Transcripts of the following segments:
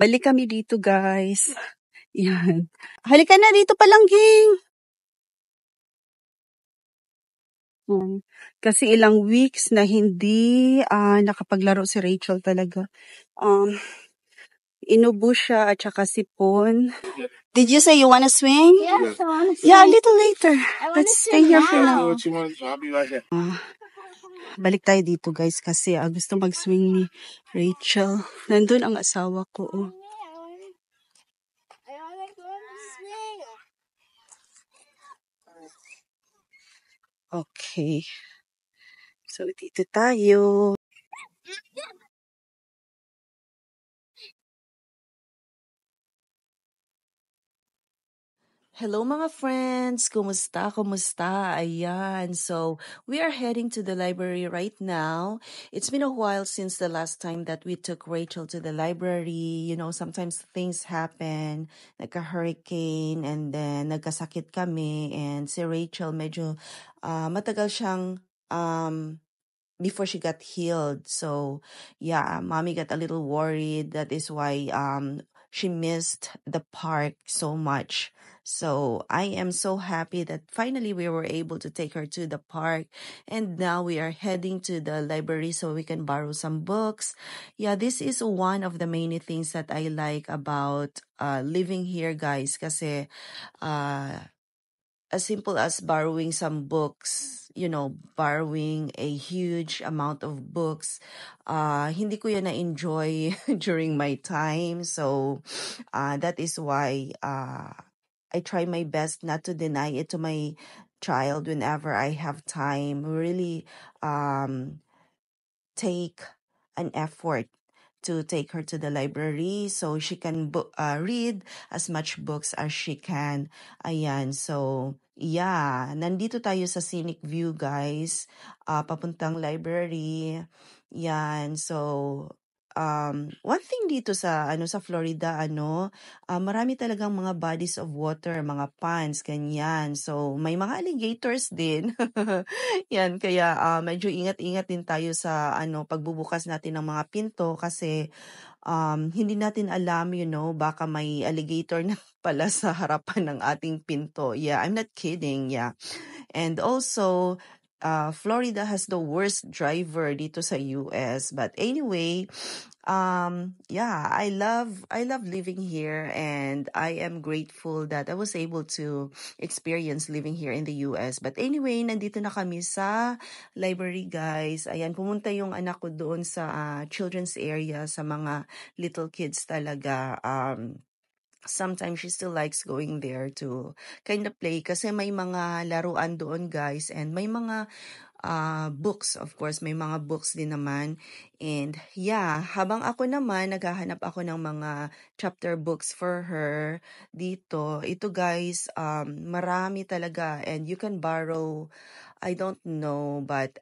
Balik kami dito, guys. Yan. Halika na dito palangging. Kasi ilang weeks na hindi nakapaglaro si Rachel talaga. Inubo siya at saka sipon. Did you say you wanna swing? Yes, I want to swing. Yeah, a little later. Let's stay swing here for now. now. What you want? I'll be right here. Balik tayo dito, guys, kasi gusto mag-swing ni Rachel. Nandun ang asawa ko. I want to go on the swing. Okay. So, dito tayo. Hello mga friends! Kumusta? Kumusta? Ayan. So, we are heading to the library right now. It's been a while since the last time that we took Rachel to the library. You know, sometimes things happen. Nagka-hurricane and then nagkasakit kami. And si Rachel medyo matagal siyang before she got healed. So, yeah, mommy got a little worried. That is why she missed the park so much. So I am so happy that finally we were able to take her to the park, and now we are heading to the library so we can borrow some books. Yeah, this is one of the many things that I like about living here, guys, kasi as simple as borrowing some books, you know, borrowing a huge amount of books, hindi ko yan na-enjoy during my time. So that is why I try my best not to deny it to my child whenever I have time. Really take an effort to take her to the library so she can read as much books as she can. Ayan, so yeah, nandito tayo sa scenic view, guys. Papuntang library. Yan, so one thing dito sa sa Florida, marami talagang mga bodies of water, mga ponds, ganyan. So may mga alligators din. Yan, kaya medyo ingat-ingat din tayo sa pagbubukas natin ng mga pinto kasi hindi natin alam, baka may alligator na pala sa harapan ng ating pinto. Yeah, I'm not kidding. Yeah. And also, Florida has the worst driver dito sa US. But anyway, yeah, I love living here, and I am grateful that I was able to experience living here in the US. But anyway, nandito na kami sa library, guys. Ayan, pumunta yung anak ko doon sa children's area, sa mga little kids talaga. Sometimes she still likes going there to kind of play kasi may mga laruan doon, guys, and may mga books, of course, may mga books din naman. And yeah, habang ako naman, naghahanap ako ng mga chapter books for her dito. Ito, guys, marami talaga, and you can borrow, I don't know, but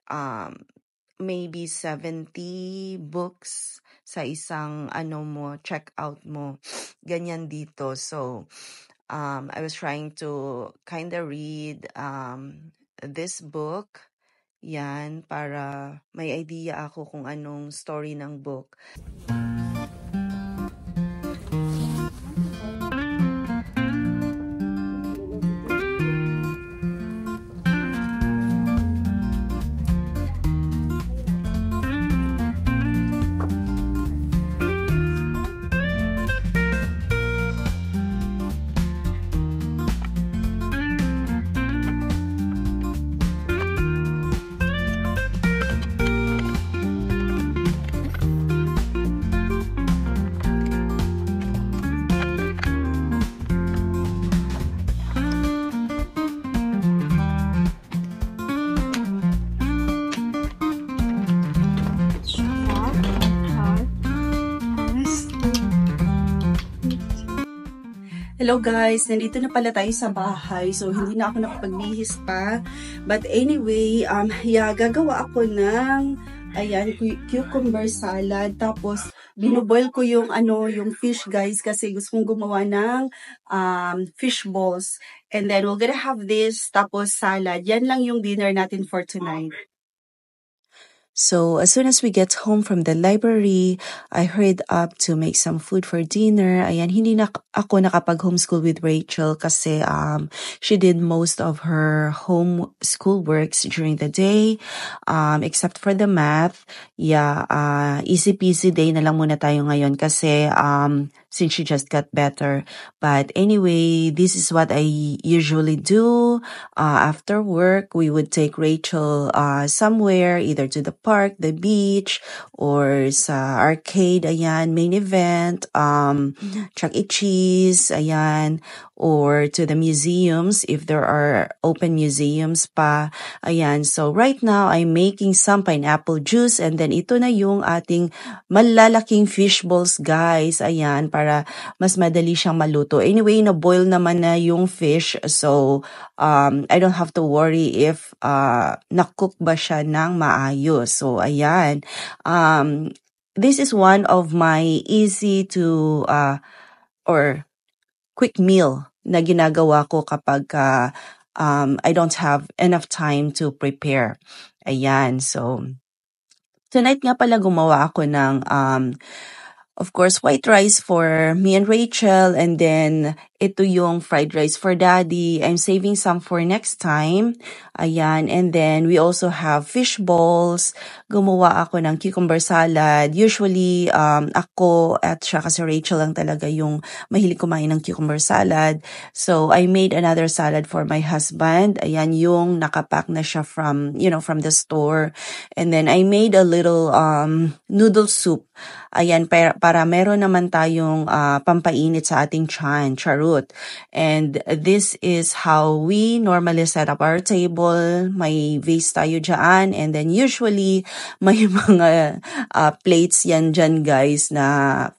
maybe 70 books sa isang checkout mo. Ganyan dito. So, I was trying to kind of read this book. Yan, para may idea ako kung anong story ng book. Hello guys, nandito na pala tayo sa bahay. So, hindi na ako nakapagbihis pa. But anyway, gagawa ako ng, cucumber salad. Tapos, binuboil ko yung, yung fish, guys, kasi gusto kong gumawa ng fish balls. And then, we're gonna have this, tapos salad. Yan lang yung dinner natin for tonight. So as soon as we get home from the library, I hurried up to make some food for dinner. Ayan, hindi na ako nakapag-homeschool with Rachel kasi she did most of her home school works during the day, except for the math. Yeah, easy peasy day na lang muna tayo ngayon kasi since she just got better. But anyway, this is what I usually do. After work, we would take Rachel somewhere, either to the park, the beach, or sa arcade, ayan, main event, Chuck E. Cheese, ayan, or to the museums if there are open museums pa. Ayan, so right now, I'm making some pineapple juice and then ito na yung ating malalaking fish balls, guys. Ayan, para mas madali siyang maluto. Anyway, na-boil naman na yung fish, so I don't have to worry if na-cook ba siya ng maayos. So, ayan. This is one of my easy to or quick meal na ginagawa ko kapag I don't have enough time to prepare. Ayan, so tonight nga pala gumawa ako ng of course, white rice for me and Rachel, and then ito yung fried rice for Daddy. I'm saving some for next time. Ayan, and then we also have fish balls. Gumawa ako ng cucumber salad. Usually, ako at siya kasi Rachel lang talaga yung mahilig kumain ng cucumber salad. So, I made another salad for my husband. Ayan, yung nakapack na siya from the store. And then, I made a little noodle soup. Ayan, para meron naman tayong pampainit sa ating tiyan, charut. And this is how we normally set up our table. May vase tayo dyan. And then usually, may mga plates yan dyan, guys, na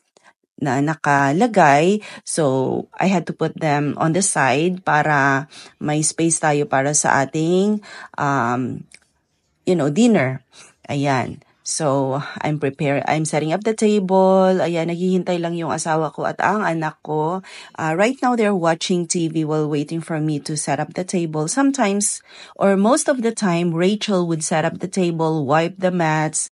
nakalagay. So, I had to put them on the side para may space tayo para sa ating, dinner. Ayan. So, I'm setting up the table. Ayan, naghihintay lang yung asawa ko at ang anak ko. Right now, they're watching TV while waiting for me to set up the table. Sometimes, or most of the time, Rachel would set up the table, wipe the mats.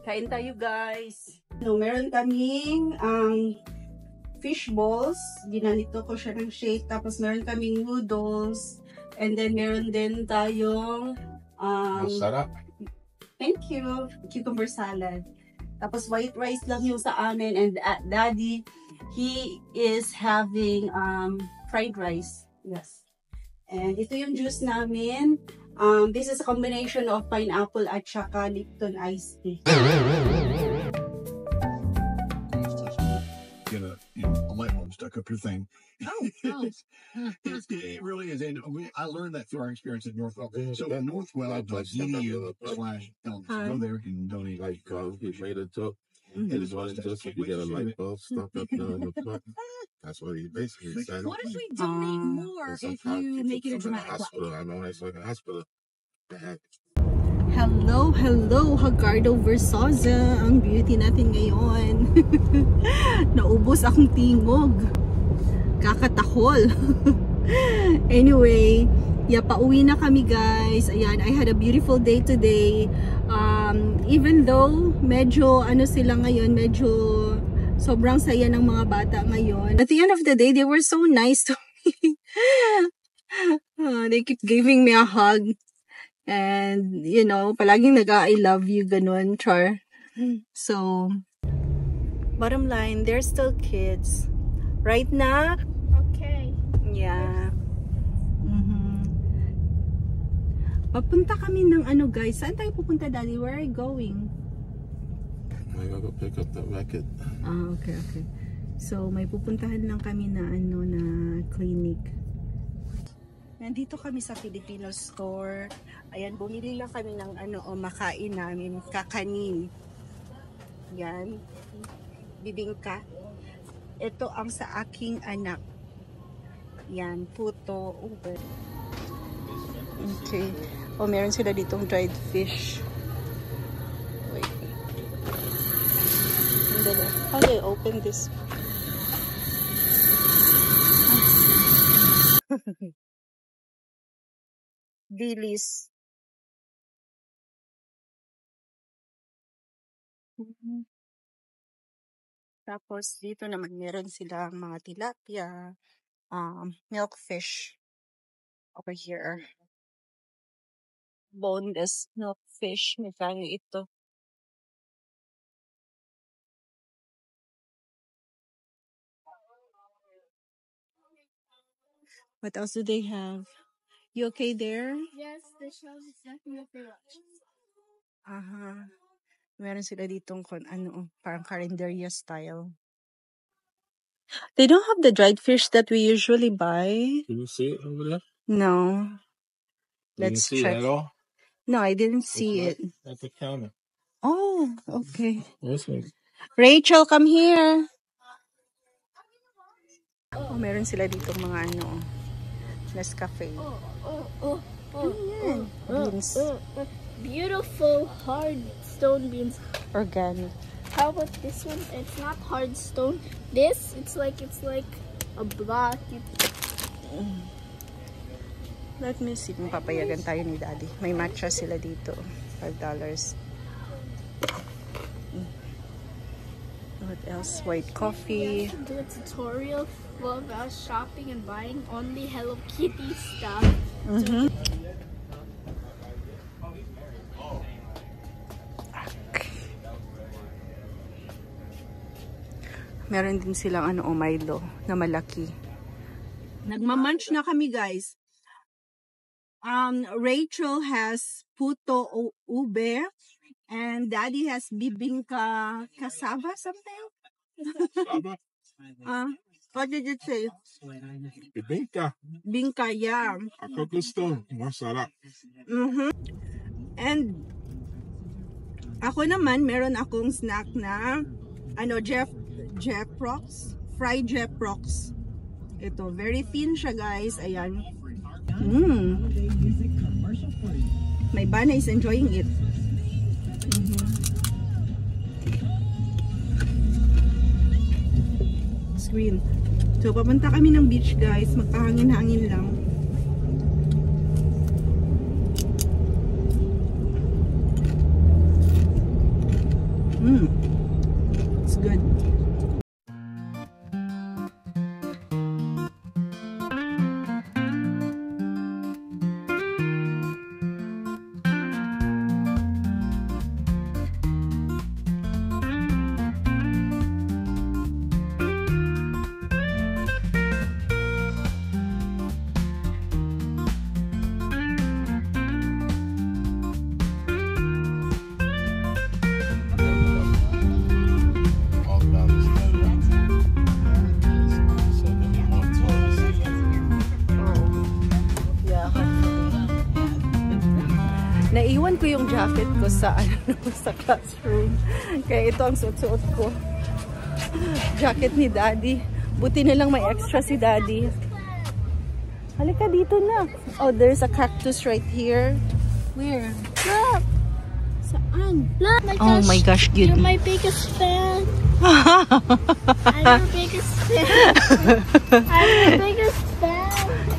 Kain tayo, guys. Meron kaming fish balls. Ginanito ko siya ng shape. Tapos meron kaming noodles. And then meron din tayong Sarap. thank you, cucumber salad. Tapos white rice lang yung sa amin. And Daddy, he is having fried rice. Yes. And ito yung juice namin. This is a combination of pineapple at saka Lipton iced tea. Get a light bulb stuck up your thing. It really is. And I learned that through our experience at Northwell. So Northwell does EDU/Elms. Go there and donate. Like get made it up. It is what it does if you get a light bulb stuck up there in the front. That's what he basically said. What if we donate more if you make it a dramatic hospital? I know it's like a hospital. Hello, Hagardo Versosa. Ang beauty natin ngayon. Naubos akong tingog. Kakatahol. Anyway, pauwi na kami, guys. Ayan, I had a beautiful day today. Even though medyo sila ngayon, medyo sobrang saya ng mga bata ngayon. At the end of the day, they were so nice to me. They keep giving me a hug. And, palaging I love you, ganun, char. So, bottom line, they're still kids. Right, na? Okay. Yeah. Papunta kami ng guys. Saan tayo pupunta, Daddy? Where are you going? I gotta go pick up that racket. Okay. So, may pupuntahan lang kami na na clinic. Nandito kami sa Filipino store. Ayan, bumili lang kami ng makain namin, kakanin. Yan. Bibingka. Ito ang sa aking anak. Yan, puto. Okay. Meron sila ditong dried fish. Wait. And How do I open this? Dilis. Tapos dito naman meron silang mga tilapia, milkfish over here. Boneless milkfish. Magkano ito? What else do they have? You okay there? Yes, the shelf is definitely large. Aha. Meron sila ditong parang carinderia style. They don't have the dried fish that we usually buy. Can you see it over there? No. You Let's didn't see check. it at all? No, I didn't It's see right it. at the counter. Oh, okay. This one. Rachel, come here. Oh, meron sila ditong mga Nescafe. Beans. Beautiful hard stone beans. Organic. How about this one? It's not hard stone. This, it's like a block. Let me see kung papayagan tayo ni Daddy. May matcha sila dito. $5. What else? White coffee. Do a tutorial about shopping and buying only Hello Kitty stuff. Meron din silang Milo na malaki. Nagmamunch na kami, guys. Rachel has puto ube and Daddy has bibingka cassava something. What did it say? Bibingka. Bingka, yeah. A couple stone. Masarap. And ako naman, meron akong snack na Jeff Rocks, fried Jeff Rocks. Ito, very thin siya, guys. Ayan. My bana is enjoying it. It's green. So, papunta kami ng beach, guys. Magpahangin-hangin lang. It's good. All about this so that we want tourists. Yeah, naiwan ko yung jacket ko sa sa classroom. Kaya ito ang suot-suot ko. Jacket ni Daddy. Buti na lang may extra si Daddy. Halika dito na. Oh, there's a cactus right here. Where? Look! Saan? Look! Oh my gosh, You're good. my biggest fan. I'm your biggest fan. I'm your biggest fan.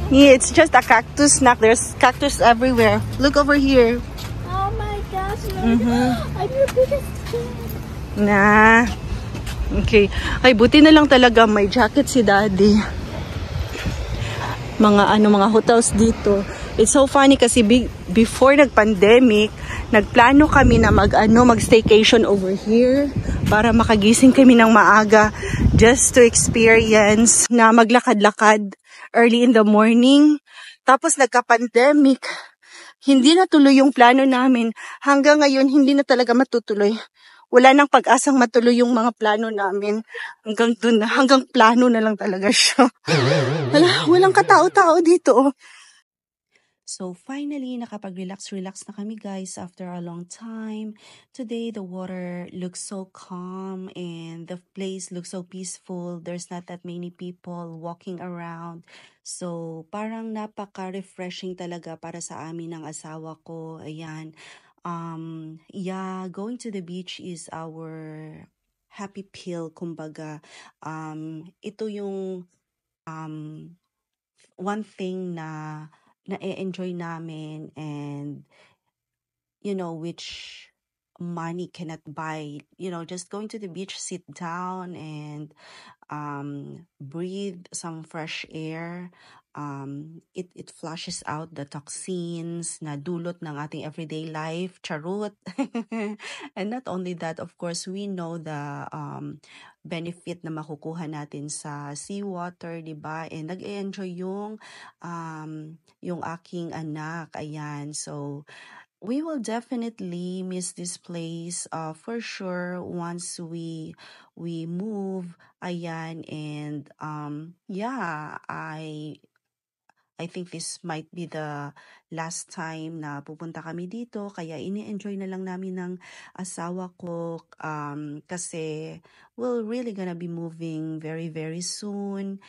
Yeah, it's just a cactus snack. There's cactus everywhere. Look over here. Oh my gosh, I'm your biggest fan. Nah. Okay. Ay, buti na lang talaga may jacket si Daddy. Mga hotels dito. It's so funny kasi before nag-pandemic, nagplano kami na mag-staycation over here para makagising kami ng maaga just to experience na maglakad-lakad early in the morning. Tapos nagka-pandemic, hindi natuloy yung plano namin. Hanggang ngayon, hindi na talaga matutuloy. Wala nang pag-asang matuloy yung mga plano namin. Hanggang dun na, hanggang plano na lang talaga siya. Walang katao-tao dito. So finally, nakapag-relax na kami, guys, after a long time. Today, the water looks so calm and the place looks so peaceful. There's not that many people walking around. So parang napaka-refreshing talaga para sa amin ng asawa ko. Ayan. Yeah, going to the beach is our happy pill, kumbaga. Ito yung one thing na na-enjoy namin, and which money cannot buy. Just going to the beach, sit down and breathe some fresh air. It flushes out the toxins na dulot ng ating everyday life. Charot. And not only that, of course, we know the benefit na makukuha natin sa seawater, di ba? And nag-enjoy yung aking anak. Ayan. So, we will definitely miss this place for sure once we move. Ayan. And yeah, I think this might be the last time na pupunta kami dito, kaya ini-enjoy na lang namin ng asawa ko kasi we're really gonna be moving very very soon.